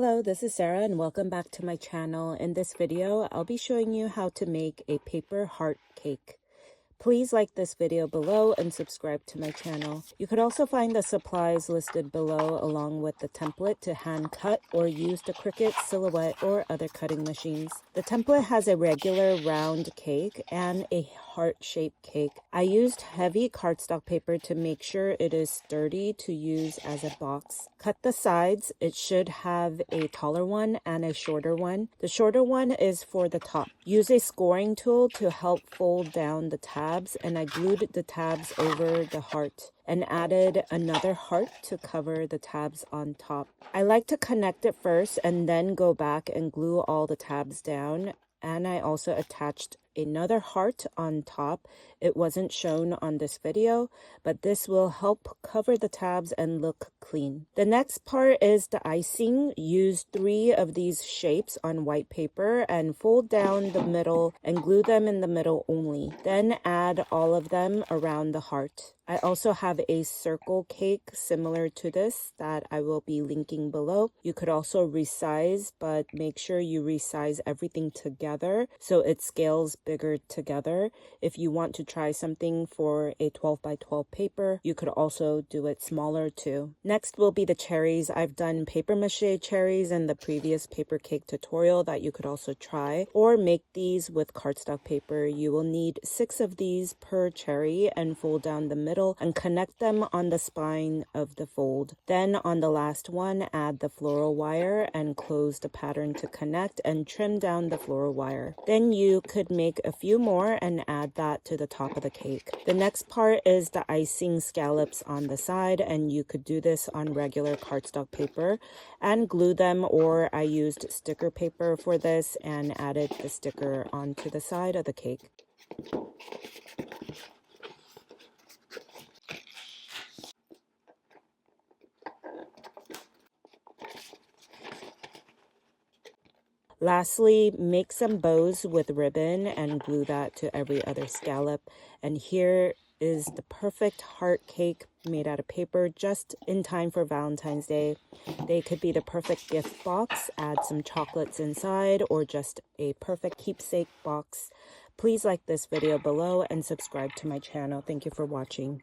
Hello, this is Sarah and welcome back to my channel. In this video, I'll be showing you how to make a paper heart cake. Please like this video below and subscribe to my channel. You could also find the supplies listed below along with the template to hand cut or use the Cricut, Silhouette, or other cutting machines. The template has a regular round cake and a heart-shaped cake. I used heavy cardstock paper to make sure it is sturdy to use as a box. Cut the sides. It should have a taller one and a shorter one. The shorter one is for the top. Use a scoring tool to help fold down the tabs, and I glued the tabs over the heart and added another heart to cover the tabs on top. I like to connect it first and then go back and glue all the tabs down. And I also attached another heart on top. It wasn't shown on this video, but this will help cover the tabs and look clean. The next part is the icing. Use 3 of these shapes on white paper and fold down the middle and glue them in the middle only. Then add all of them around the heart. I also have a circle cake similar to this that I will be linking below. You could also resize, but make sure you resize everything together so it scales bigger together. If you want to try something for a 12 by 12 paper, you could also do it smaller too. Next will be the cherries. I've done paper mache cherries in the previous paper cake tutorial that you could also try, or make these with cardstock paper. You will need 6 of these per cherry and fold down the middle and connect them on the spine of the fold. Then on the last one, add the floral wire and close the pattern to connect and trim down the floral wire. Then you could make a few more and add that to the top of the cake. The next part is the icing scallops on the side, and you could do this on regular cardstock paper and glue them, or I used sticker paper for this and added the sticker onto the side of the cake. Lastly, make some bows with ribbon and glue that to every other scallop. And here is the perfect heart cake made out of paper, just in time for Valentine's Day. They could be the perfect gift box, add some chocolates inside, or just a perfect keepsake box. Please like this video below and subscribe to my channel. Thank you for watching.